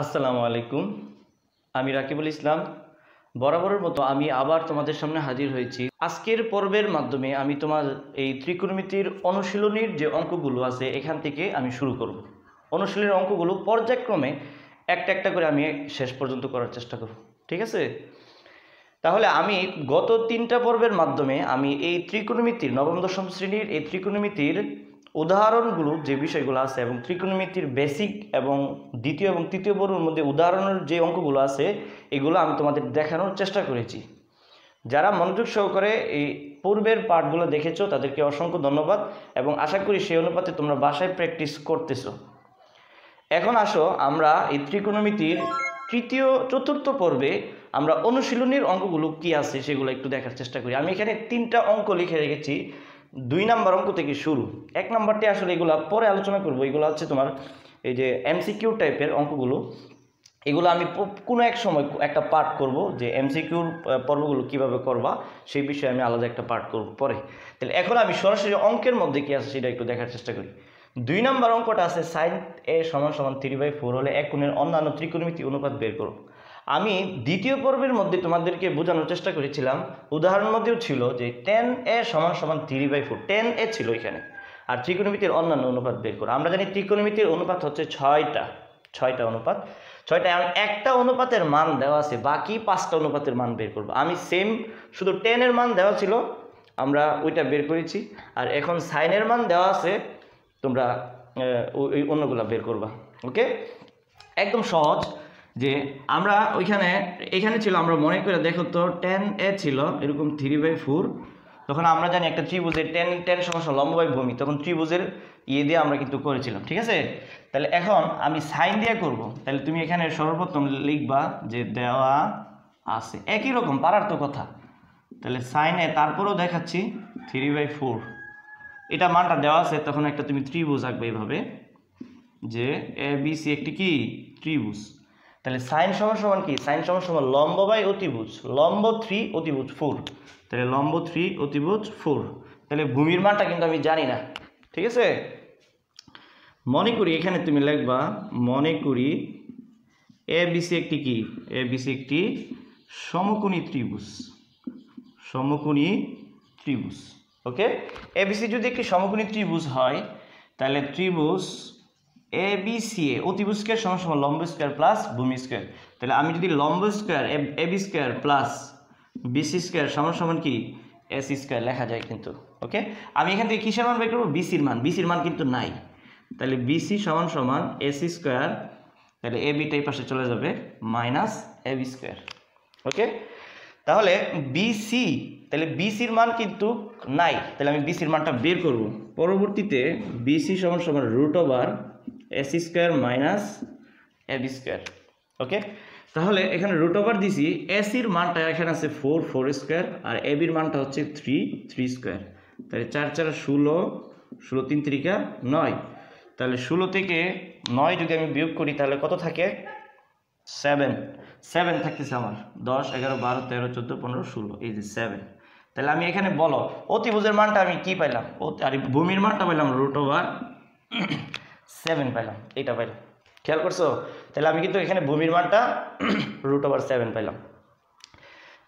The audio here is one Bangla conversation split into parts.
আসসালামু আলাইকুম। আমি রাকিবুল ইসলাম। বরাবরের মতো আমি আবার তোমাদের সামনে হাজির হয়েছি। আজকের পর্বের মাধ্যমে আমি তোমার এই ত্রিকোণমিতির অনুশীলনীর যে অঙ্কগুলো আছে এখান থেকে আমি শুরু করব। অনুশীলনের অঙ্কগুলো পর্যায়ক্রমে একটা একটা করে আমি শেষ পর্যন্ত করার চেষ্টা করব, ঠিক আছে? তাহলে আমি গত 3টা পর্বের মাধ্যমে আমি এই ত্রিকোণমিতির নবম দশম শ্রেণীর এই ত্রিকোণমিতির উদাহরণগুলো যে বিষয়গুলো আছে এবং ত্রিকোণমিতির বেসিক এবং দ্বিতীয় এবং তৃতীয় পর্বের মধ্যে উদাহরণের যে অঙ্কগুলো আছে এগুলো আমি তোমাদের দেখানোর চেষ্টা করেছি। যারা মনোযোগ সহকারে এই পূর্বের পাঠগুলো দেখেছো তাদেরকে অসংখ্য ধন্যবাদ এবং আশা করি সেই অনুপাতে তোমরা বাসায় প্র্যাকটিস করতেছো। এখন আসো আমরা এই ত্রিকোণমিতির চতুর্থ পর্বে আমরা অনুশীলনীর অঙ্কগুলো কি আছে সেগুলো একটু দেখার চেষ্টা করি। আমি এখানে 3টা অঙ্ক লিখে রেখেছি, 2 নাম্বার অঙ্ক থেকে শুরু। 1 নাম্বারটি আসলে এগুলো পরে আলোচনা করব। এগুলো হচ্ছে তোমার এই যে এমসিকিউ টাইপের অঙ্কগুলো। এগুলো আমি কোনো এক সময় একটা পার্ট করব যে এমসিকিউর পর্বগুলো কিভাবে করবা সেই বিষয়ে আমি আলাদা একটা পার্ট করব পরে। তাহলে এখন আমি সরাসরি অঙ্কের মধ্যে কি আছে সেটা একটু দেখার চেষ্টা করি। 2 নাম্বার অঙ্কটা আছে sin a = 3/4 হলে এক কোণের অন্যান্য ত্রিকোণমিতি অনুপাত বের করো। আমি দ্বিতীয় পর্বের মধ্যে তোমাদেরকে বোঝানোর চেষ্টা করেছিলাম, উদাহরণ মধ্যেও ছিল যে tan a = 3/4, tan a ছিল এখানে, আর ত্রিকোণমিতির অন্যান্য অনুপাত বের করো। আমরা জানি ত্রিকোণমিতির অনুপাত হচ্ছে 6টা অনুপাত, 6টা। একটা অনুপাতের মান দেওয়া আছে, বাকি 5টা অনুপাতের মান বের করবো। আমি সেম শুধু tan এর মান দেওয়া ছিল, আমরা ওইটা বের করেছি, আর এখন sin এর মান দেওয়া আছে, তোমরা ওই অন্যগুলো বের করবা। ওকে, একদম সহজ। যে আমরা এখানে ছিল, আমরা মনে করে দেখো তো tan a ছিল এরকম 3/4। তখন আমরা জানি একটা ত্রিভুজের tan = লম্ব বাই ভূমি, তখন ত্রিভুজের দিয়ে আমরা কিন্তু করেছিলাম, ঠিক আছে? তাহলে এখন আমি সাইন দিয়ে করব। তাহলে তুমি এখানে সর্বপ্রথম লিখবা যে দেওয়া আছে, একই রকম পারার তো কথা। তাহলে সাইনে তারপরেও দেখাচ্ছি 3/4, এটা মানটা দেওয়া আছে। তখন একটা তুমি ত্রিভুজ আঁকবে এইভাবে যে ABC একটি কি ত্রিভুজ। তাহলে সাইন সমান কি? সাইন সমান লম্ব বাই অতিভুজ, লম্ব 3 অতিভুজ 4। তাহলে লম্ব 3 অতিভুজ 4। তাহলে ভূমির মানটা কিন্তু আমি জানি না, ঠিক আছে? মনে করি এখানে তুমি লিখবা, মনে করি ABC একটি কি? ABC একটি সমকোণী ত্রিভুজ, সমকোণী ত্রিভুজ। ওকে, ABC যদি একটি সমকোণী ত্রিভুজ হয় তাহলে ত্রিভুজ ABC অতিভুজ স্কয়ার সমান লম্ব স্কয়ার প্লাস ভূমি স্কয়ার। তাহলে আমি যদি লম্ব square AB square plus BC square সমান কি AC স্কয়ার লেখা যায় কিন্তু। ওকে, আমি এখান থেকে কিসের মান বের করব? BCর মান। BCর মান কিন্তু নাই, তাহলে BC সমান AC স্কয়ার। তাহলে AB টাই পাশে চলে যাবে মাইনাস AB স্কয়ার। ওকে, তাহলে BC, তাহলে BCর মান কিন্তু নাই, তাহলে আমি BCর মানটা বের করব। পরবর্তীতে BC সমান √AC square minus AB square. Okay, তাহলে এখানে √ দিছি, ACর মানটা এখানে আছে 4 স্কয়ার, আর ABর মানটা হচ্ছে 3 স্কয়ার। তাহলে 4 4 16, 16 3 3 9। তাহলে 16 থেকে 9 যদি আমি বিয়োগ করি তাহলে কত থাকে? 7 থাকতেছে আমার। 10 11 12 13 14 15 16, এই যে 7। তাহলে আমি এখানে বলো অতিভুজের মানটা আমি কি পাইলাম? আর ভূমির মানটা পাইলাম √7 পাইলাম, এটা পাইলাম। খেয়াল করছো? তাহলে আমি কিন্তু এখানে ভূমির মানটা √7 পাইলাম।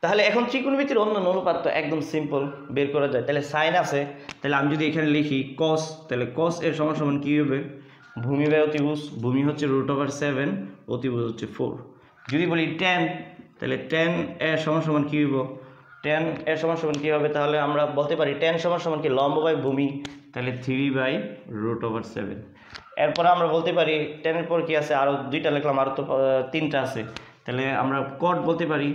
তাহলে এখন ত্রিকোণমিতির অন্য অনুপাত তো একদম সিম্পল বের করা যায়। তাহলে সাইন আছে, তাহলে আমি যদি এখানে লিখি কস, তাহলে কস এর সমান কি হবে? ভূমি বাই অতিভুজ, ভূমি হচ্ছে √7, অতিভুজ হচ্ছে 4। যদি বলি tan, তাহলে tan এর সমান কি হইব? tan এর সমান কি হবে? তাহলে আমরা বলতে পারি tan সমান কি লম্ব বাই ভূমি, তাহলে 3/√7। এরপর আমরা বলতে পারি tan এর পর কি আছে? আরো 2টা লিখলাম, আরো তো 3টা আছে। তাহলে আমরা cot বলতে পারি,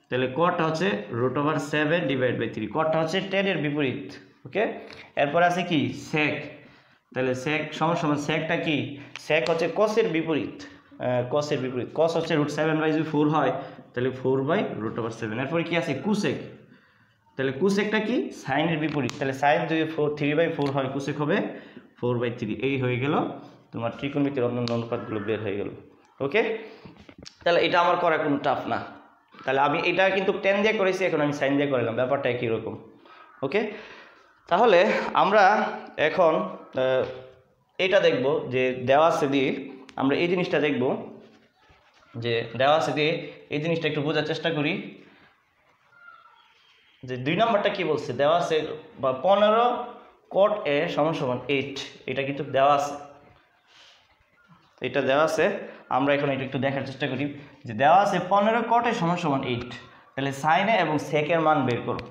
তাহলে cotটা হচ্ছে √7/3। cotটা হচ্ছে tan এর বিপরীত। ওকে, এরপর আছে কি sec, তাহলে sec সমান secটা কি? sec হচ্ছে cos এর বিপরীত, cos এর বিপরীত। cos হচ্ছে √7/4 হয়, তাহলে 4/√7। এরপর কি আছে cosec, তাহলে cosecটা কি? sin এর বিপরীত। তাহলে sin যদি 3/4 হয়, cosec হবে 4/3। এই হয়ে গেল তোমার ত্রিকোণমিতির অন্যান্য অনুপাতগুলো বের হয়ে গেল। ওকে, তাহলে এটা আমার করা কোনো টাফ না। তাহলে আমি এটা কিন্তু tan দিয়ে করেছি, এখন আমি sin দিয়ে করলাম, ব্যাপারটা একই রকম। ওকে, তাহলে আমরা এখন এটা দেখব যে দেওয়া আছে দিয়ে আমরা এই জিনিসটা দেখব যে দেওয়া আছে যে এই জিনিসটা একটু বোঝার চেষ্টা করি যে 2 নম্বরটা কি বলছে দেওয়া আছে বা 15 cot a সমান 8 এটা কিন্তু দেওয়া আছে, এটা দেওয়া আছে। আমরা এখন এটা একটু দেখার চেষ্টা করি যে দেওয়া আছে 15 cot a সমান 8, তাহলে sin a এবং sec এর মান বের করো।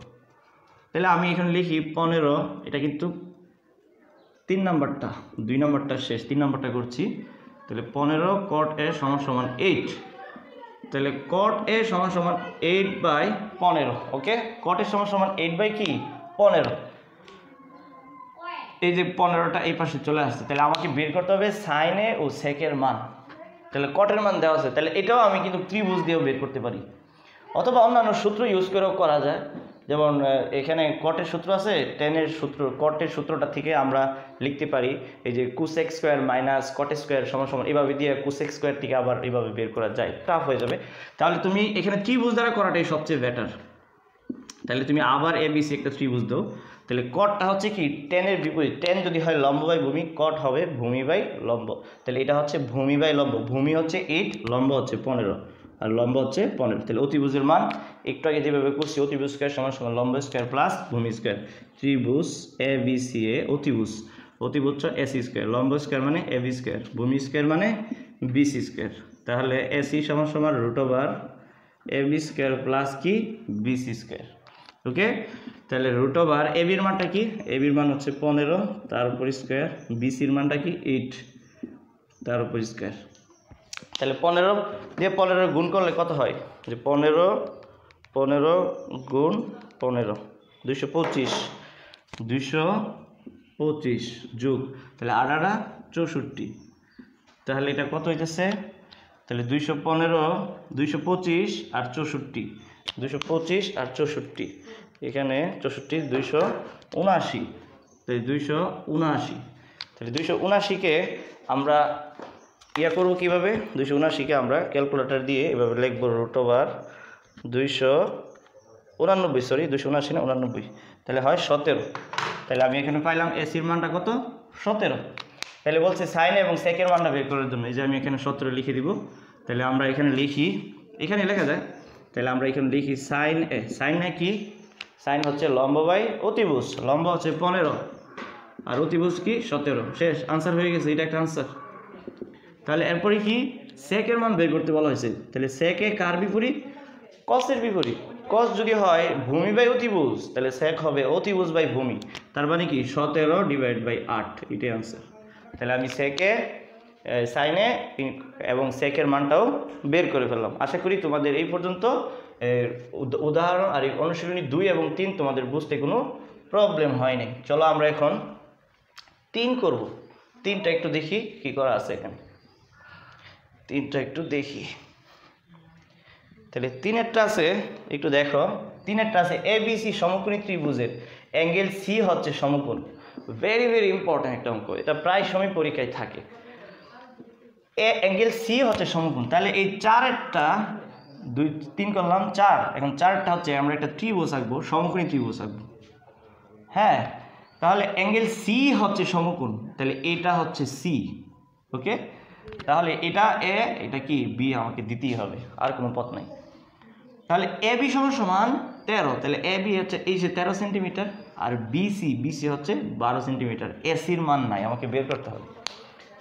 তাহলে আমি এখানে লিখি 15, এটা কিন্তু 3 নম্বরটা, 2 নম্বরটা শেষ, 3 নম্বরটা করছি। তাহলে 15 cot a সমান 8, তাহলে cot a সমান 8/15। ওকে, cot a সমান 8 বাই কি 15, এই যে 15টা এই পাশে চলে আসছে। তাহলে আমাকে বের করতে হবে sin a ও sec এর মান। তাহলে cot এর মান দেওয়া আছে, তাহলে এটাও আমি কিন্তু ত্রিভুজ দিয়েও বের করতে পারি, অথবা অন্যান্য সূত্র ইউজ করেও করা যায়। যেমন এখানে কটের সূত্র আছে, টেনের সূত্র, কটের সূত্রটা থেকে আমরা লিখতে পারি এই যে cosec square minus cot square সমান এভাবে দিয়ে কোসেক স্কোয়ার থেকে আবার এভাবে বের করা যায়, টাফ হয়ে যাবে। তাহলে তুমি এখানে ত্রিভুজ দ্বারা করাটাই সবচেয়ে বেটার। তাহলে তুমি আবার এবিসি একটা ত্রিভুজ দাও। তাহলে কটটা হচ্ছে কি টেনের বিপরীত, টেন যদি হয় লম্ব বাই ভূমি, কট হবে ভূমি বাই লম্ব। তাহলে এটা হচ্ছে ভূমি বাই লম্ব, ভূমি হচ্ছে 8, লম্ব হচ্ছে 15 আর লম্ব হচ্ছে 15। তাহলে অতিভুজের মান একটু আগে যেভাবে করছি অতিভুজ স্কোয়ার সমান লম্ব স্কোয়ার প্লাস ভূমি স্কোয়ার। ত্রিভুজ এ বি সি এ অতিভুজ, অতিভুজ এসি স্কোয়ার, লম্ব স্কোয়ার মানে এবি স্কোয়ার, ভূমি স্কোয়ার মানে বিসি স্কোয়ার। তাহলে এসি সমান √ এবি স্কোয়ার প্লাস কি বিসি স্কোয়ার। ওকে, তাহলে √ এবির মানটা কি, এবির মান হচ্ছে 15 তার উপর স্কোয়ার, বিসির মানটা কি 8 তার উপর স্কোয়ার। তাহলে 15 দিয়ে 15 গুণ করলে কত হয়, যে 15 গুণ 15 225, 225 যোগ তাহলে 8 64, তাহলে এটা কত হইতেছে, তাহলে 215 225 আর 64, 225 আর 64, এখানে 64 279, তাহলে 279। তাহলে 279কে আমরা ইয়া করবো কীভাবে, 279কে আমরা ক্যালকুলেটর দিয়ে এভাবে লিখবো √ 289, সরি 279 না 89, তাহলে হয় 17। তাহলে আমি এখানে পাইলাম এসির মানটা কত 17। তাহলে বলছে সাইন এবং সেকের মানটা বের করার জন্য এই যে আমি এখানে 17 লিখে দিব। তাহলে আমরা এখানে লিখি, এখানে লেখা যায়, তাহলে আমরা এখানে লিখি সাইন এ, সাইন এ কি, সাইন হচ্ছে লম্ব বাই অতিভুজ, লম্ব হচ্ছে 15 আর অতিভুজ কি 17, শেষ, আনসার হয়ে গেছে, এটা একটা আনসার। তাহলে এরপরে কি সেকের মান বের করতে বলা হয়েছে, তাহলে সেকে কার বিপরীত, কসের বিপরীত। কস যদি হয় ভূমি বাই অতিভুজ, তাহলে সেক হবে অতিভুজ বাই ভূমি, তার মানে কি 17/8, এটাই আনসার। তাহলে আমি সেকে সাইনে এবং সেকের মানটাও বের করে ফেললাম। আশা করি তোমাদের এই পর্যন্ত উদাহরণ আর এই অনুশীলনী 2 এবং 3 তোমাদের বুঝতে কোনো প্রবলেম হয়নি। চলো আমরা এখন 3 করব। 3টা একটু দেখি কি করা আছে এখানে, 3টা একটু দেখি। তাহলে 3এরটা আছে, একটু দেখো, 3এরটা আছে এবিসি সমকোণী ত্রিভুজের অ্যাঙ্গেল সি হচ্ছে সমকোণ। ভেরি ভেরি ইম্পর্টেন্ট একটা অঙ্ক, এটা প্রায় সময় পরীক্ষায় থাকে। অ্যাঙ্গেল সি হচ্ছে সমকোণ, তাহলে এই 4এরটা 2 3 করলাম 4, এখন 4টা হচ্ছে আমরা একটা ত্রিভুজ আঁকবো, সমকোণী ত্রিভুজ আঁকবো। হ্যাঁ, তাহলে অ্যাঙ্গেল সি হচ্ছে সমকোণ, তাহলে এটা হচ্ছে সি। ওকে, তাহলে এটা এ, এটা কি বি, আমাকে দিতেই হবে, আর কোনো পথ নাই। তাহলে এ বি সমান 13, তাহলে এ বি হচ্ছে এই যে 13 সেন্টিমিটার, আর বিসি হচ্ছে 12 সেন্টিমিটার। এসির মান নাই, আমাকে বের করতে হবে।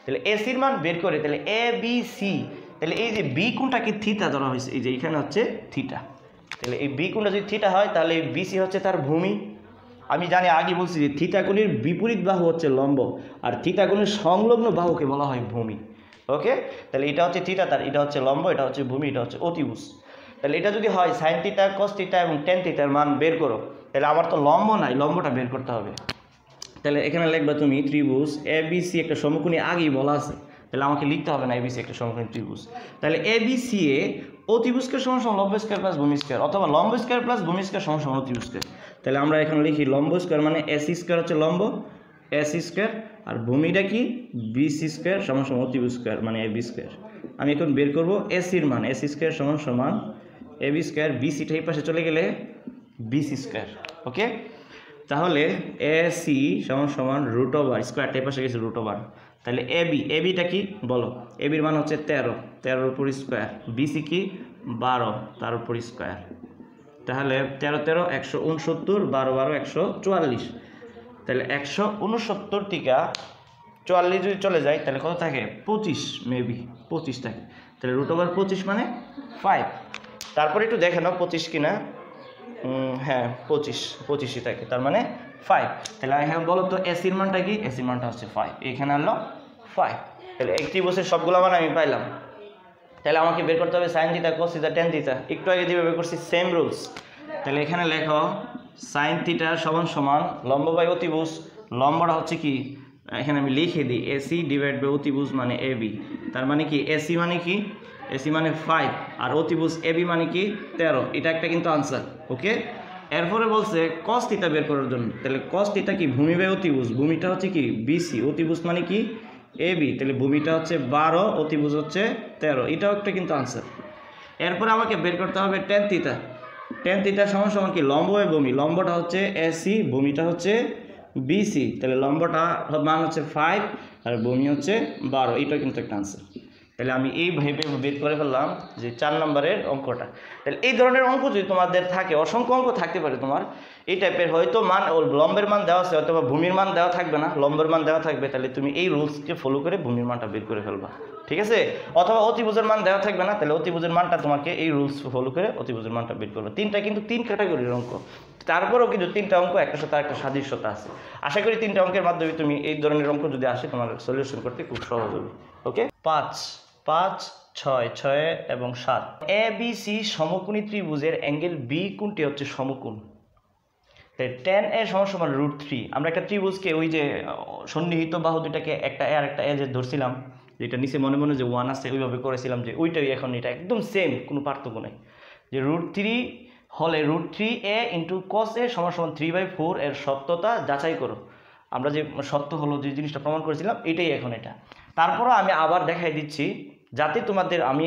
তাহলে এসির মান বের করে, তাহলে এ বি সি, তাহলে এই যে বি কোণটাকে থিটা ধরা হয়েছে, এই যে এখানে হচ্ছে থিটা, তাহলে এই বি কোণটা যদি থিটা হয় তাহলে এই বিসি হচ্ছে তার ভূমি। আমি জানি, আগে বলছি যে থিটা কোণের বিপরীত বাহু হচ্ছে লম্ব, আর থিটা কোণের সংলগ্ন বাহুকে বলা হয় ভূমি। ওকে, তাহলে এটা হচ্ছে থিটা, তার এটা হচ্ছে লম্ব, এটা হচ্ছে ভূমি, এটা হচ্ছে অতিভুজ। তাহলে এটা যদি হয় সাইন থিটা, কস থিটা এবং টেন থিটার মান বের করো, তাহলে আমার তো লম্ব নাই, লম্বটা বের করতে হবে। তাহলে এখানে লিখবা তুমি ত্রিভুজ এবিসি একটা সমকোণী, আগেই বলা আছে, তাহলে আমাকে লিখতে হবে না এবিসি একটা সমকোণী ত্রিভুজ। তাহলে এবিসি এ অতিভুজ স্কয়ার সমান লম্ব স্কয়ার প্লাস ভূমি স্কয়ার, অথবা লম্ব স্কয়ার প্লাস ভূমি স্কয়ার সমান অতিভুজ স্কয়ার। তাহলে আমরা এখানে লিখি লম্ব স্কয়ার মানে এসি স্কয়ার হচ্ছে লম্ব, এসি স্কয়ার, আর ভূমিটা কি বিসি স্কয়ার সমান অতিভুজ স্কয়ার মানে এবি স্কয়ার। আমি এখন বের করব এসির মান, এসি স্কয়ার সমান এবি স্কয়ার, বিসিটা এই পাশে চলে গেলে বিসি স্কয়ার। ওকে, তাহলে এসি সমান √ স্কয়ারটা এই পাশে গেছে √ তাহলে এবিটা কি বলো, এবির মান হচ্ছে 13, 13 উপর স্কোয়ার, বিসি কি 12 তার উপর স্কোয়ার। তাহলে 13 13 169, 12 12 144। তাহলে 169 থেকে 44 যদি চলে যায় তাহলে কত থাকে 25, মেবি 25 থাকে। তাহলে √25 মানে 5। তারপরে একটু দেখে নাও 25 কিনা, হ্যাঁ 25ই থাকে, তার মানে 5। তাহলে এখানে বলো তো এসির মানটা কি, এসির মানটা হচ্ছে 5, এখানে আনলো 5। তাহলে একটি বছর সবগুলো মান আমি পাইলাম। তাহলে আমাকে বের করতে হবে sin theta cos theta tan theta, একটু আগে যেভাবে বের করছি সেম রুলস। তাহলে এখানে লেখো sin থিটা সমান সমান লম্ব বাই অতিভুজ, লম্বটা হচ্ছে কি এখানে আমি লিখে দিই এসি ডিভাইড বাই অতিভুজ মানে এবি। তার মানে কি এসি মানে কি, এসি মানে 5 আর অতিভুজ এবি মানে কি 13। এটা একটা কিন্তু আনসার, ওকে। এরপরে বলছে cos থিটা বের করার জন্য। তাহলে cos থিটা কি ভূমি বাই অতিভুজ, ভূমিটা হচ্ছে কি বিসি, অতিভুজ মানে কি এবি, তাহলে ভূমিটা হচ্ছে 12, অতিভুজ হচ্ছে 13, এটাও একটা কিন্তু আনসার। এরপরে আমাকে বের করতে হবে tan থিটা। tan থিটা সমান সমান কি লম্ব বাই ভূমি, লম্বটা হচ্ছে এসি, ভূমিটা হচ্ছে বিসি, তাহলে লম্বটা মান হচ্ছে 5 আর ভূমি হচ্ছে 12, এটাও কিন্তু একটা আনসার। তাহলে আমি এইভাবে বের করে ফেললাম যে 4 নম্বরের অঙ্কটা। তাহলে এই ধরনের অঙ্ক যদি তোমাদের থাকে, অসংখ্য অঙ্ক থাকতে পারে তোমার এই টাইপের, হয়তো মান লম্বের মান দেওয়া আছে অথবা ভূমির মান দেওয়া থাকবে না, লম্বের মান দেওয়া থাকবে, তাহলে তুমি এই রুলসকে ফলো করে ভূমির মানটা বের করে ফেলবা, ঠিক আছে। অথবা অতিভুজের মান দেওয়া থাকবে না, তাহলে অতিভুজের মানটা তোমাকে এই রুলস ফলো করে অতিভুজের মানটা বের করবে। তিনটা কিন্তু 3 ক্যাটাগরির অঙ্ক, তারপরেও কিন্তু 3টা অঙ্ক একটার সাথে একটা সাদৃশ্যতা আছে। আশা করি 3টা অঙ্কের মাধ্যমে তুমি এই ধরনের অঙ্ক যদি আসে তোমার সলিউশন করতে খুব সহজ হবে, ওকে। 5 5 6 6 এবং 7 এ বি সি সমকোণী ত্রিভুজের অ্যাঙ্গেল বি কোণটি হচ্ছে সমকোণ। তাই tan a সমান √3। আমরা একটা ত্রিভুজকে ওই যে সন্নিহিত বাহু দুটাকে একটা এ আর একটা এ যে ধরছিলাম, যেটা নিচে মনে মনে যে 1 আছে ওইভাবে করেছিলাম, যে ওইটাই এখন এটা একদম সেম, কোনো পার্থক্য নেই। যে √3 হলে √3a × cos a সমান 3/4 এর সত্যতা যাচাই করো। আমরা যে সত্য হলো যে জিনিসটা প্রমাণ করেছিলাম এটাই এখন এটা। তারপরও আমি আবার দেখাই দিচ্ছি যাতে তোমাদের আমি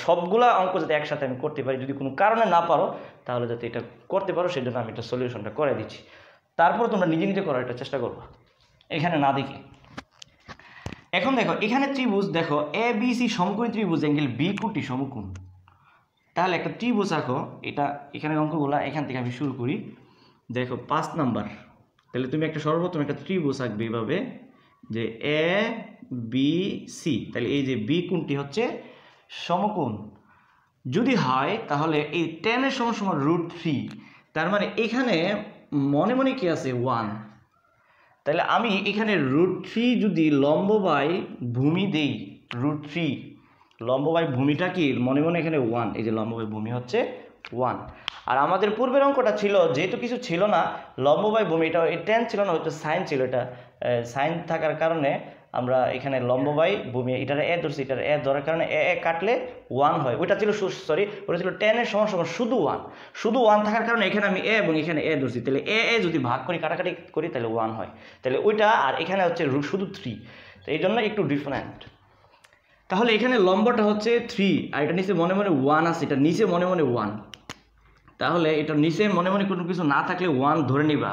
সবগুলা অঙ্ক যাতে একসাথে আমি করতে পারি, যদি কোনো কারণে না পারো তাহলে যাতে এটা করতে পারো সেই জন্য আমি এটা সলিউশনটা করে দিচ্ছি। তারপর তোমরা নিজে নিজে করার একটা চেষ্টা করবো এখানে না দেখে। এখন দেখো এখানে ত্রিভুজ, দেখো এ বি সি সমকোণী ত্রিভুজ অ্যাঙ্গেল বি কোণটি সমকোণ। তাহলে একটা ত্রিভুজ আঁকো, এটা এখানে অঙ্কগুলা এখান থেকে আমি শুরু করি। দেখো 5 নাম্বার, তাহলে তুমি একটা সর্বপ্রথম একটা ত্রিভুজ আঁকবে এইভাবে যে এ বি সি, তাহলে এই যে বি কোণটি হচ্ছে সমকোণ যদি হয় তাহলে এই tan এর সমান √3, তার মানে এখানে মনে মনে কি আছে 1। তাহলে আমি এখানে √3 যদি লম্ব বাই ভূমি দেই, √3 লম্ব বাই ভূমিটা কি মনে মনে এখানে 1, এই যে লম্ব বাই ভূমি হচ্ছে 1। আর আমাদের পূর্বের অঙ্কটা ছিল যেহেতু কিছু ছিল না লম্ব বাই ভূমি, এটা tan ছিল না, হয়তো সাইন ছিল, এটা সাইন থাকার কারণে আমরা এখানে লম্ব বাই ভূমি এটার এ ধরছি, এটার এ ধরার কারণে এ কাটলে 1 হয়। ওইটা ছিল সরি ওটা ছিল tan এর সমান শুধু 1, শুধু 1 থাকার কারণে এখানে আমি এ এবং এখানে এ ধরছি, তাহলে এ যদি ভাগ করি কাটাকাটি করি তাহলে 1 হয়। তাহলে ওইটা আর এখানে হচ্ছে শুধু 3, তো এই জন্য একটু ডিফারেন্ট। তাহলে এখানে লম্বটা হচ্ছে 3 আর এটা নিচে মনে মনে 1 আছে, এটা নিচে মনে মনে 1, তাহলে এটা নিচে মনে মনে কোনো কিছু না থাকলে 1 ধরে নিবা,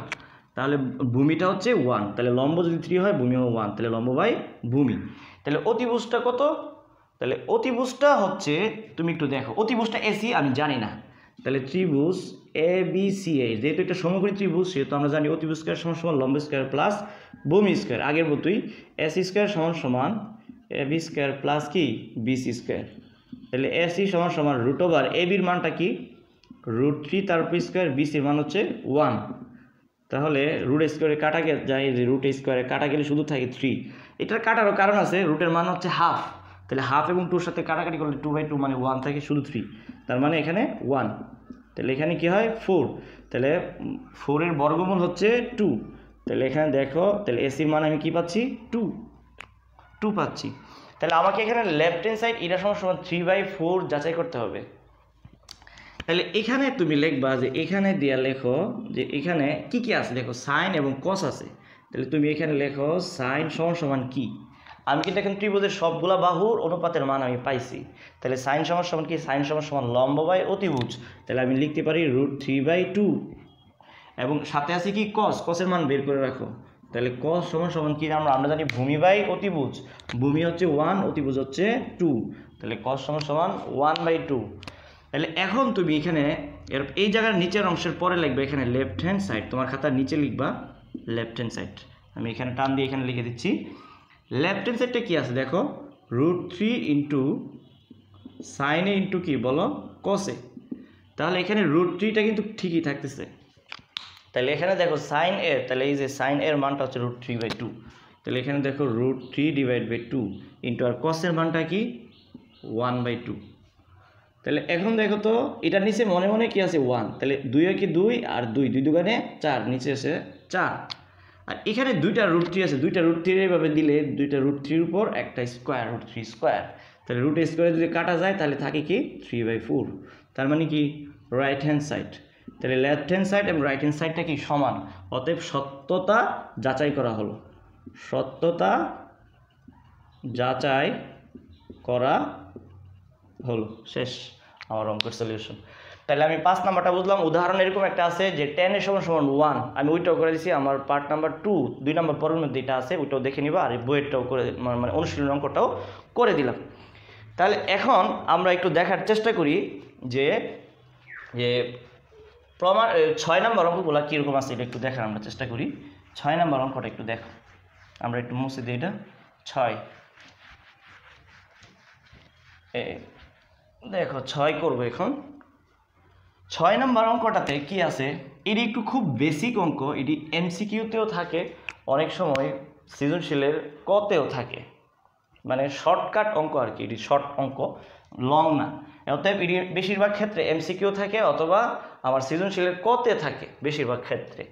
তাহলে ভূমিটা হচ্ছে 1, তাহলে লম্ব যদি 3 হয় ভূমিও 1, তাহলে লম্ব বাই ভূমি। তাহলে অতিভুজটা কত, তাহলে অতিভুজটা হচ্ছে তুমি একটু দেখো, অতিভুজটা এসি আমি জানি না, তাহলে ত্রিভুজ এ বি সি এ যেহেতু একটা সমকোণী ত্রিভুজ সেহেতু আমরা জানি অতিভুজ স্কয়ার সমান লম্ব স্কয়ার প্লাস ভূমি স্কয়ার, আগের মতোই এসি স্কয়ার সমান এ বি স্কয়ার প্লাস কি বিসি স্কয়ার। তাহলে এসি সমান √, এ বির মানটা কি √3 তার উপর স্কয়ার, বিসির মান হচ্ছে 1। তাহলে √ স্কয়ারে কাটা যায়, যে √ স্কয়ারে কাটা গেলে শুধু থাকে 3, এটার কাটারও কারণ আছে, রুটের মান হচ্ছে হাফ, তাহলে হাফ এবং 2 সাথে কাটাকাটি করলে 2/2 মানে 1 থাকে শুধু 3, তার মানে এখানে 1, তাহলে এখানে কি হয় 4, তাহলে 4 এর বর্গমূল হচ্ছে 2, তাহলে এখানে দেখো তাহলে এসির মান আমি কি পাচ্ছি 2 পাচ্ছি। তাহলে আমাকে এখানে লেফট হ্যান্ড সাইড এটা সমান 3/4 যাচাই করতে হবে। তাহলে এখানে তুমি লিখবা যে এখানে দিয়া লেখো যে এখানে কি কি আছে, দেখো সাইন এবং কস আছে, তাহলে তুমি এখানে লেখো সাইন সমান কি, আমি কিন্তু এখানে ত্রিভুজের সবগুলা বাহুর অনুপাতের মান আমি পাইছি, তাহলে সাইন সমান কি, সাইন সমান লম্ব বাই অতিভুজ, তাহলে আমি লিখতে পারি √3/2 এবং সাথে আছে কি কস, কসের মান বের করে রাখো, তাহলে cos সমান সমান কি আমরা জানি ভূমি বাই অতিভুজ, ভূমি হচ্ছে 1, অতিভুজ হচ্ছে 2, তাহলে cos সমান সমান 1/2। তাহলে এখন তুমি এখানে এই জায়গার নিচের অংশের পরে লিখবে এখানে লেফট হ্যান্ড সাইড, তোমার খাতার নিচে লিখবা লেফট হ্যান্ড সাইড। আমি এখানে টান দিয়ে এখানে লিখে দিচ্ছি। লেফট হ্যান্ড সাইডটা কি আছে দেখো, √3 ইন্টু সাইন এ ইন্টু কি বলো কসে, তাহলে এখানে √3টা কিন্তু ঠিকই থাকতেছে। তাহলে এখানে দেখো সাইন এ, তাহলে এই যে সাইন এর মানটা হচ্ছে √3/2, তাহলে এখানে দেখো √3/2 ইন্টু আর কসের মানটা কি 1/2। তাহলে এখন দেখো তো এটার নিচে মনে মনে কি আছে 1, তাহলে 2 কি 2 আর 2 2 দুগুণে 4, নিচে আছে 4। আর এখানে দুইটা √3 আছে, দুইটা √3 এইভাবে দিলে দুইটা √3 উপর একটা স্কোয়ার √3 স্কোয়ার, তাহলে √ স্কোয়ারে যদি কাটা যায় তাহলে থাকে কি 3/4, তার মানে কি রাইট হ্যান্ড সাইড। তাহলে লেফট হ্যান্ড সাইড এবং রাইট হ্যান্ড সাইডটা কি সমান, অতএব সত্যতা যাচাই করা হলো, সত্যতা যাচাই করা হলো, শেষ আমার অঙ্কের সলিউশন। তাহলে আমি 5 নাম্বারটা বুঝলাম। উদাহরণ এরকম একটা আছে যে 10 এর সমান সমান 1, আমি ওইটাও করে দিছি। আমার পার্ট নাম্বার 2 2 নাম্বার পরের মধ্যে এটা আছে, ওইটাও দেখে নিবা, আর এই বইয়েরটাও করে মানে অনুশীলন অঙ্কটাও করে দিলাম। তাহলে এখন আমরা একটু দেখার চেষ্টা করি যে প্রমাণ 6 নাম্বার অঙ্কগুলো কীরকম আছে, এটা একটু দেখার আমরা চেষ্টা করি। 6 নাম্বার অঙ্কটা একটু দেখো, আমরা একটু মুছে দিই এটা। 6 দেখো 6 করবো এখন। 6 নাম্বার অঙ্কটাতে কি আছে, এটি একটু খুব বেসিক অঙ্ক, এটি MCQতেও থাকে, অনেক সময় সৃজনশীলের কতেও থাকে, মানে শর্টকাট অঙ্ক আর কি, এটি শর্ট অঙ্ক, লং না। অতএব এটি বেশিরভাগ ক্ষেত্রে MCQ থাকে অথবা আমার সৃজনশীলের কতে থাকে বেশিরভাগ ক্ষেত্রে।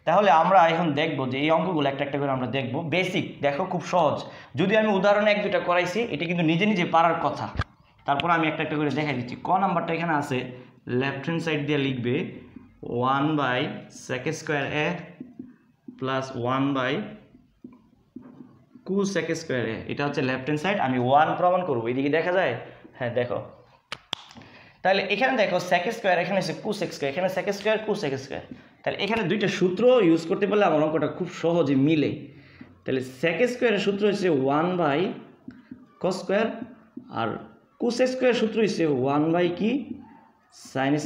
তাহলে আমরা এখন দেখব যে এই অঙ্কগুলো একটা একটা করে আমরা দেখব। বেসিক দেখো খুব সহজ, যদি আমি উদাহরণে 1-2টা করাইছি, এটা কিন্তু নিজে নিজে পারার কথা। তারপর আমি একটা একটা করে দেখাই দিচ্ছি। ক নাম্বারটা এখানে আছে, লেফট হ্যান্ড সাইড দিয়ে লিখবে 1/sec² প্লাস 1/cos², এটা হচ্ছে লেফট হ্যান্ড সাইড। আমি 1 প্রমাণ করবো, এদিকে দেখা যায়, হ্যাঁ দেখো। তাহলে এখানে দেখো sec², এখানে আছে cos², এখানে sec², cos²। তাহলে এখানে দুইটা সূত্র ইউজ করতে পারলে আমার অঙ্কটা খুব সহজে মিলে। তাহলে sec² এর সূত্র হচ্ছে 1/cos², আর cos² সূত্র হচ্ছে 1/ কি sin²,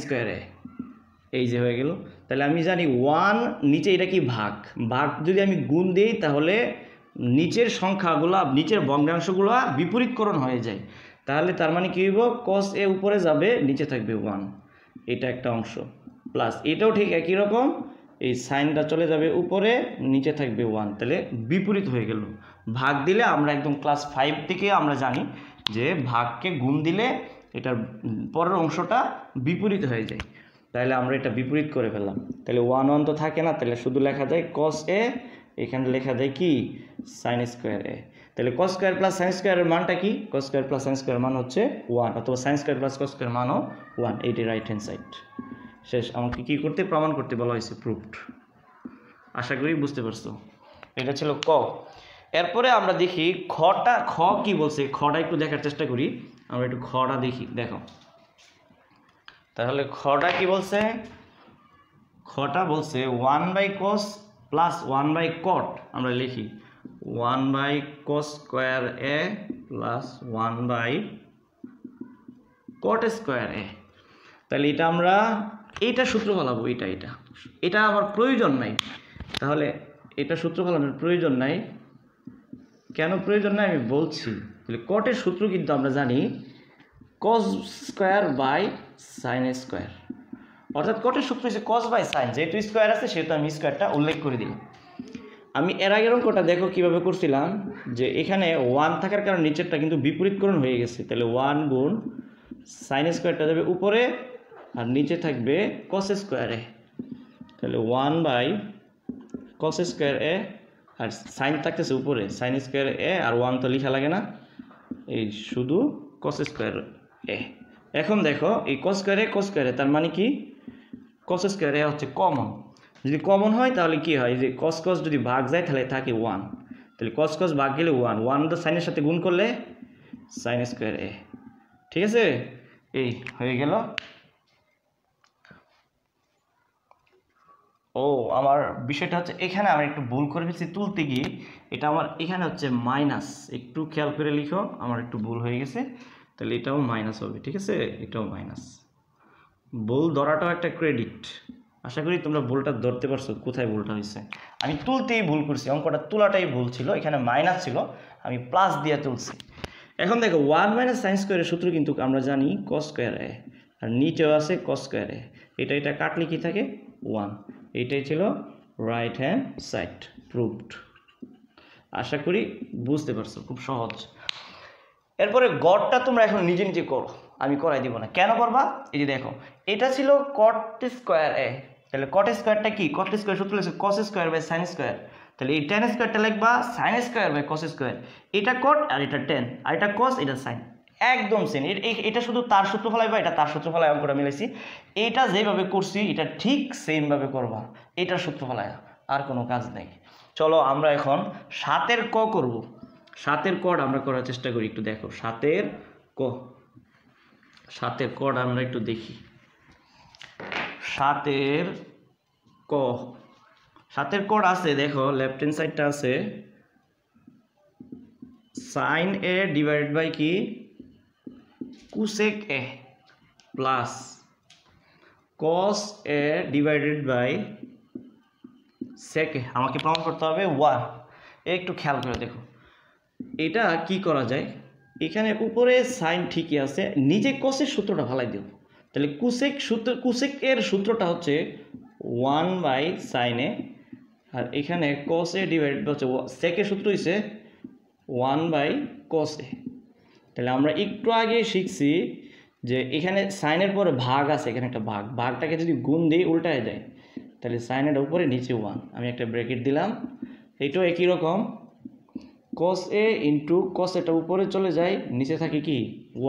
এই যে হয়ে গেল। তাহলে আমি জানি 1 নিচে এটা কি ভাগ, ভাগ যদি আমি গুণ দিই তাহলে নিচের সংখ্যাগুলো, নিচের ভগ্নাংশগুলো বিপরীতকরণ হয়ে যায়। তাহলে তার মানে কি হইব, cos এ উপরে যাবে, নিচে থাকবে 1, এটা একটা অংশ। প্লাস এটাও ঠিক একই রকম, এই সাইনটা চলে যাবে উপরে, নিচে থাকবে 1, তাহলে বিপরীত হয়ে গেল। ভাগ দিলে আমরা একদম ক্লাস 5 থেকে আমরা জানি যে ভাগকে গুণ দিলে এটার পরের অংশটা বিপরীত হয়ে যায়। তাহলে আমরা এটা বিপরীত করে ফেললাম। তাহলে 1 তো থাকে না, তাহলে শুধু লেখা যায় cos a, এখানে লেখা যায় কি sin²a। তাহলে cos² প্লাস sin² এর মানটা কি, cos² প্লাস sin² এর মান হচ্ছে 1, অথবা sin² প্লাস cos² এর মানও 1, এইটি রাইট হ্যান্ড সাইড। শেষ। আমাকে কি করতে, প্রমাণ করতে বলা হয়েছে, প্রুফড। আশা করি বুঝতে পারছো। এটা ছিল ক। এরপরে আমরা দেখি খটা, খ কি বলছে, খটা একটু দেখার চেষ্টা করি। আমরা একটু খটা দেখি, দেখো তাহলে খটা কি বলছে, খটা বলছে 1/cos প্লাস 1/cot, আমরা লিখি 1/cos²a প্লাস 1/cot²a। তাহলে এটা আমরা এইটা সূত্র ফলাবো, এটা আমার প্রয়োজন নাই। তাহলে এটা সূত্র ফলানোর প্রয়োজন নাই, কেন প্রয়োজন নাই আমি বলছি। তাহলে কটের সূত্র কিন্তু আমরা জানি cos²/sin², অর্থাৎ কটের সূত্র হচ্ছে cos/sin, যেহেতু স্কোয়ার আছে সেহেতু আমি স্কোয়ারটা উল্লেখ করে দিলাম। আমি এর আগের অঙ্কটা দেখো কিভাবে করছিলাম, যে এখানে 1 থাকার কারণে নিচেরটা কিন্তু বিপরীতকরণ হয়ে গেছে। তাহলে 1 গুণ sin² যাবে উপরে, আর নিচে থাকবে cos², তাহলে 1/cos², আর সাইন থাকতেছে উপরে sin², আর 1 তো লেখা লাগে না, এই শুধু cos²। এখন দেখো এই cos², তার মানে কি cos² হচ্ছে কমন, যদি কমন হয় তাহলে কি হয়, যে cos যদি ভাগ যায় তাহলে থাকে 1, তাহলে cos ভাগ গেলে 1 তো সাইনের সাথে গুণ করলে sin², ঠিক আছে, এই হয়ে গেল। ও আমার বিষয়টা হচ্ছে এখানে আমি একটু ভুল করে ফেলছি তুলতে গিয়ে, এটা আমার এখানে হচ্ছে মাইনাস, একটু খেয়াল করে লিখো, আমার একটু ভুল হয়ে গেছে, তাহলে এটাও মাইনাস হবে, ঠিক আছে, এটাও মাইনাস। ভুল ধরাটাও একটা ক্রেডিট। আশা করি তোমরা ভুলটা ধরতে পারছো, কোথায় ভুলটা হয়েছে। আমি তুলতেই ভুল করছি, অঙ্কটা তোলাটাই ভুল ছিল, এখানে মাইনাস ছিল, আমি প্লাস দিয়ে তুলছি। এখন দেখো 1 মাইনাস সাইন স্কোয়ারের সূত্র কিন্তু আমরা জানি কস স্কোয়ার এ, আর নিচেও আছে কস স্কোয়ার এ, এটা কাটলে কি থাকে 1। এইটাই ছিল রাইট হ্যান্ড সাইড প্রুভড। আশা করি বুঝতে পারছো, খুব সহজ। এরপরে গড়টা তোমরা এখন নিজে নিজে করো, আমি করাই দিব না। কেন করবা? এই যে দেখো, এটা ছিল কট স্কোয়ার এ, তাহলে কট স্কোয়ারটা কি, কট স্কোয়ার সূত্র হচ্ছে cos square by sine square, তাহলে এই টেন স্কোয়ারটা লিখবা sine square by cos square. এটা কট আর এটা টেন, আর এটা কস, এটা সাইন, একদম সেম। এটা শুধু তার সূত্র ফলাই বা এটা তার সূত্র ফলাই অঙ্কটা মিলেছি। এইটা যেভাবে করছি এটা ঠিক সেমভাবে করবা, এটার সূত্র ফলায়, আর কোনো কাজ নেই। চলো আমরা এখন 7-এর ক করব। 7-এর কড আমরা করার চেষ্টা করি, একটু দেখো 7-এর ক, 7-এর কড আমরা একটু দেখি। 7-এর ক, 7-এর কড আছে, দেখো লেফট হ্যান্ড সাইডটা আছে সাইন এ ডিভাইডেড বাই কি cosec A plus cos A divided by sec A. আমাকে প্রমাণ করতে হবে 1। একটু খেয়াল করে দেখো এটা কি করা যায়। এখানে উপরে সাইন ঠিকই আছে, নিচে কসের সূত্রটা ভালাই দেব, তাহলে কুসেক এর সূত্রটা হচ্ছে 1 বাই সাইন এ, আর এখানে কস এ ডিভাইডেড হচ্ছে সেকের সূত্র হচ্ছে 1 বাই কস এ। তাহলে আমরা একটু আগে শিখছি যে এখানে সাইনের পরে ভাগ আছে, এখানে একটা ভাগটাকে যদি গুণ দিই উল্টায় যায়, তাহলে সাইনের উপরে নিচে 1, আমি একটা ব্র্যাকেট দিলাম। এইটাও একই রকম, কস এ ইন্টু কস এটা উপরে চলে যায়, নিচে থাকে কি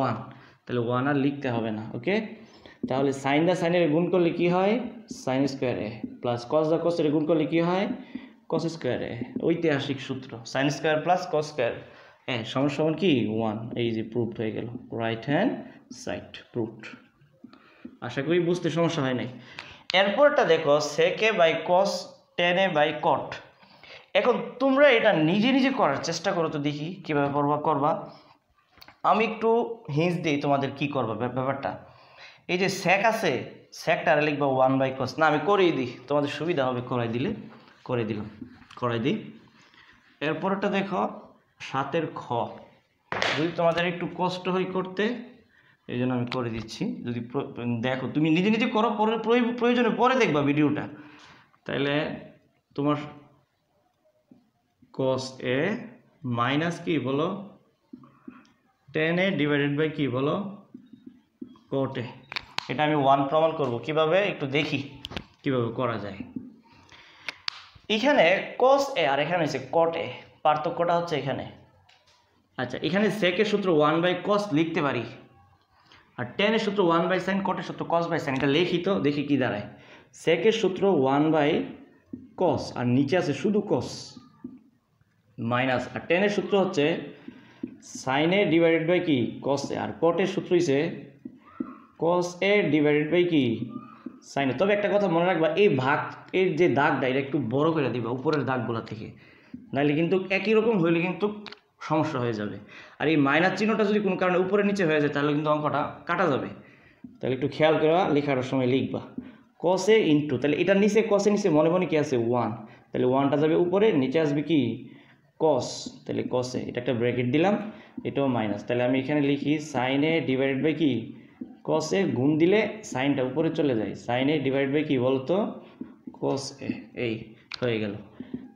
1, তাহলে 1 আর লিখতে হবে না। ওকে, তাহলে সাইন দা সাইনের গুণ করলে কি হয় sine square A, plus cos দা কসের গুণ করলে কি হয় কস স্কোয়ার এ। ঐতিহাসিক সূত্র sine square plus cos square A সমান কি 1। এই যে প্রুভড হয়ে গেল, রাইট হ্যান্ড সাইড প্রুভড। আশা করি বুঝতে সমস্যা হয় নাই। এরপরটা দেখো sec A by cos tan A by cot. এখন তোমরা এটা নিজে নিজে করার চেষ্টা করো তো দেখি কীভাবে করবা। আমি একটু হিন্স দিই তোমাদের কি করবা ব্যাপারটা। এই যে সেক আছে, সেকটা লিখবা 1 বাই কস, না আমি করেই দিই তোমাদের সুবিধা হবে, করে দিলাম। দিই। এরপরটা দেখো 7-এর খ, যদি তোমাদের একটু কষ্ট হয় করতে এই জন্য আমি করে দিচ্ছি। যদি দেখো তুমি নিজে নিজে করো, পরে প্রয়োজনে পরে দেখবা ভিডিওটা, তাইলে তোমার cos a মাইনাস কি বলো tan a ডিভাইডেড বাই কি বলো cot a। এটা আমি 1 প্রমাণ করব কিভাবে, একটু দেখি কিভাবে করা যায়। এখানে cos a আর এখানে হচ্ছে cot a, পার্থক্যটা হচ্ছে এখানে। আচ্ছা, এখানে sec এর সূত্র 1 বাই cos লিখতে পারি, আর tan এর সূত্র 1 বাই sin, cot এর সূত্র cos বাই sin। এটা লিখি তো দেখি কি দাঁড়ায়। sec এর সূত্র 1 বাই cos, আর নিচে আছে শুধু cos মাইনাস, আর tan এর সূত্র হচ্ছে sin a ডিভাইডেড বাই কি cos a, আর cot এর সূত্র হচ্ছে cos a ডিভাইডেড বাই কি sin a। তবে একটা কথা মনে রাখবা, এই ভাগ এর যে দাগটা এটা একটু বড় করে দিবা উপরের দাগগুলো থেকে, নাহলে কিন্তু একই রকম হইলে কিন্তু সমস্যা হয়ে যাবে। আর এই মাইনাস চিহ্নটা যদি কোনো কারণে উপরে নিচে হয়ে যায় তাহলে কিন্তু অঙ্কটা কাটা যাবে। তাহলে একটু খেয়াল করে লেখার সময় লিখবা cos a ইন্টু, তাহলে এটার নিচে cos এর নিচে মনে মনে কি আছে 1, তাহলে 1টা যাবে উপরে, নিচে আসবে কি cos, তাহলে cos a, এটা একটা ব্র্যাকেট দিলাম, এটাও মাইনাস। তাহলে আমি এখানে লিখি sin a ডিভাইডেড বাই কি cos a, গুণ দিলে সাইনটা উপরে চলে যায়, sin a ডিভাইড বাই কি বলতো cos a। এই হয়ে গেল।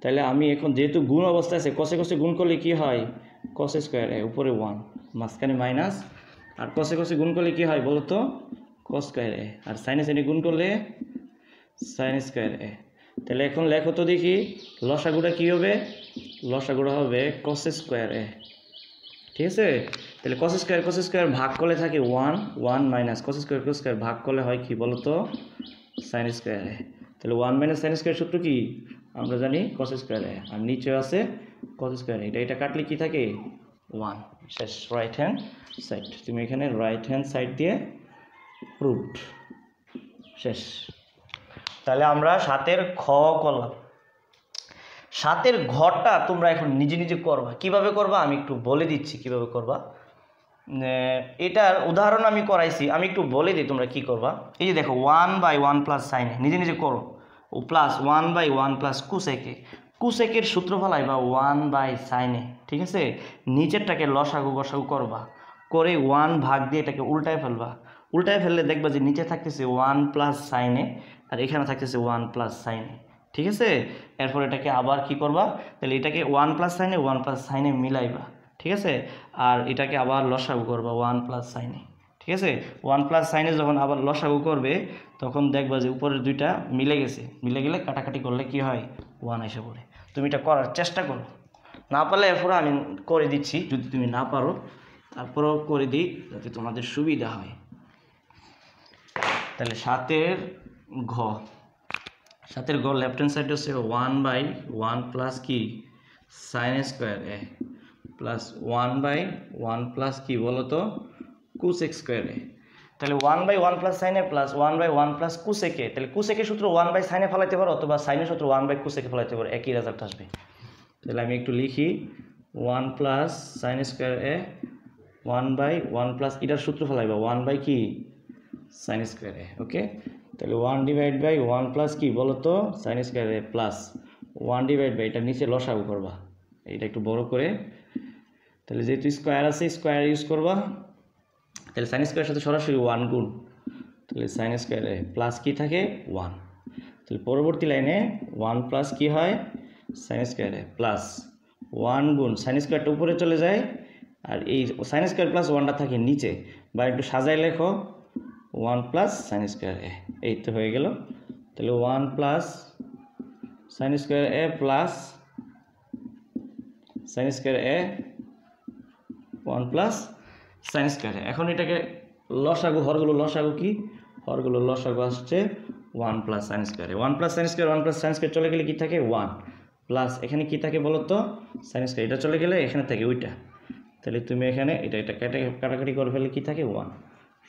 তাহলে আমি এখন যেহেতু গুণ অবস্থায় আছে, cos a গুণ করলে কি হয় cos স্কোয়ার a, উপরে 1 মাঝখানে মাইনাস, আর cos a গুণ করলে কি হয় বলতো cos স্কোয়ার a, আর sin a গুণ করলে sin স্কোয়ার a। তাহলে এখন লেখো তো দেখি লসাগুটা কি হবে, লসাগুটা হবে cos স্কোয়ার a, ঠিক আছে। তাহলে cos স্কোয়ার ভাগ করলে থাকে 1 মাইনাস cos স্কোয়ার ভাগ করলে হয় কি বলতো sin স্কোয়ার a। তাহলে 1 মাইনাস sin স্কোয়ার সূত্র কি আমরা জানি cos স্কোয়ার a, আর নিচে আছে cos স্কোয়ার a। এটা কাটলে কি থাকে 1, শেষ। রাইট হ্যান্ড সাইড, তুমি এখানে রাইট হ্যান্ড সাইড দিয়ে প্রুভড, শেষ। তাহলে আমরা 7-এর খ করলাম। 7-এর ঘরটা তোমরা এখন নিজে নিজে করবা। কিভাবে করবা আমি একটু বলে দিচ্ছি কিভাবে করবা। এটার উদাহরণ আমি করাইছি, আমি একটু বলে দিই তোমরা কি করবা। এই যে দেখো 1/1 প্লাস সাইনে, নিজে নিজে করো, ও প্লাস 1/1 প্লাস কুসেকে, কুসেকের সূত্র ফলাইবা 1/সাইনে, ঠিক আছে। নিচেরটাকে লসাগু গসাগু করবা, করে 1 ভাগ দিয়ে এটাকে উল্টায় ফেলবা। উল্টায় ফেললে দেখবা যে নিচে থাকতেছে 1 প্লাস সাইনে, আর এখানে থাকতেছে 1 প্লাস সাইনে, ঠিক আছে। এরপর এটাকে আবার কি করবা, তাহলে এটাকে 1 প্লাস সাইনে 1 প্লাস সাইনে মিলাইবা, ঠিক আছে। আর এটাকে আবার লসাগু করবা 1 প্লাস সাইনে, ঠিক আছে। 1 প্লাস সাইনে যখন আবার লসাগু করবে তখন দেখবা যে উপরের দুইটা মিলে গেছে, মিলে গেলে কাটাকাটি করলে কি হয় 1 এসে পড়ে। তুমি এটা করার চেষ্টা করো, না পারলে এরপরে আমি করে দিচ্ছি, যদি তুমি না পারো তারপরেও করে দিই যাতে তোমাদের সুবিধা হয়। তাহলে 7-এর ঘ, 7-এর ঘ লেফট হ্যান্ড সাইড হচ্ছে 1/1 প্লাস কি sign square A plus 1/1 plus কি বলো তো কুসেক স্কোয়ার এ। তাহলে 1/1 প্লাস সাইনে প্লাস 1/1 প্লাস কুসেকে, তাহলে কুসেকের সূত্র 1/সাইনে ফেলাইতে পারো অথবা সাইনের সূত্র 1/কুসেকে ফেলাইতে পারো, একই রেজাল্ট আসবে। তাহলে আমি একটু লিখি 1 প্লাস সাইন স্কোয়ার এ 1/1 প্লাস এটার সূত্র ফেলাইবা 1 কি সাইন স্কোয়ার এ, ওকে। তাহলে 1/1 প্লাস কি বলো তো সাইন স্কোয়ার এ প্লাস 1/, এটা নিচে লসাগু করবা, এটা একটু বড় করে। তাহলে যেহেতু স্কোয়ার আছে স্কোয়ার ইউজ করবা, তাহলে সাইন স্কোয়ারের সাথে সরাসরি 1 গুণ, তাহলে সাইন স্কোয়ারে প্লাস কি থাকে 1। তাহলে পরবর্তী লাইনে 1 প্লাস কি হয় সাইন স্কোয়ারে প্লাস 1 গুণ সাইন স্কোয়ারটা উপরে চলে যায়, আর এই সাইন স্কোয়ার প্লাস 1টা থাকে নিচে, বা একটু সাজাই লেখো 1 প্লাস সাইন স্কোয়ার এ, এই তো হয়ে গেল। তাহলে 1 plus sign square A plus sign square A 1 plus sign square এ। এখন এটাকে লসাগু, হরগুলো লসাগু কি, হরগুলো লসাগু আসছে 1 প্লাস সাইন স্কোয়ার এ। 1 plus sine square 1 plus sine square চলে গেলে কি থাকে 1 প্লাস এখানে কি থাকে বলো তো সাইন স্কোয়ার, এটা চলে গেলে এখানে থাকে ওইটা। তাহলে তুমি এখানে এটা কাটাকাটি করে ফেলে কি থাকে 1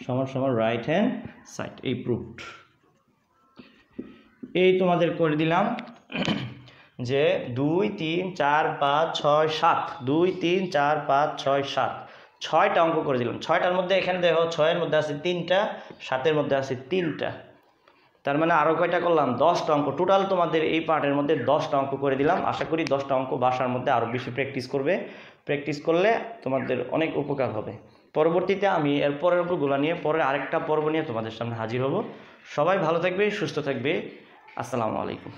সমান সমান রাইট হ্যান্ড সাইড, এই প্রুফড। এই তোমাদের করে দিলাম যে 2 3 4 5 6 7, 2 3 4 5 6 7, 6টা অঙ্ক করে দিলাম। 6টার মধ্যে এখানে দেখো 6-এর মধ্যে আছে 3টা, 7-এর মধ্যে আছে 3টা, তার মানে আরও কয়টা করলাম 10টা অঙ্ক। টোটাল তোমাদের এই পার্টের মধ্যে 10টা অঙ্ক করে দিলাম। আশা করি 10টা অঙ্ক বাসার মধ্যে আরও বেশি প্র্যাকটিস করবে, প্র্যাকটিস করলে তোমাদের অনেক উপকার হবে। পরবর্তীতে আমি এর পরের অঙ্কগুলো নিয়ে পরে আরেকটা পর্ব নিয়ে তোমাদের সামনে হাজির হব। সবাই ভালো থাকবে, সুস্থ থাকবে, আসসালামু আলাইকুম।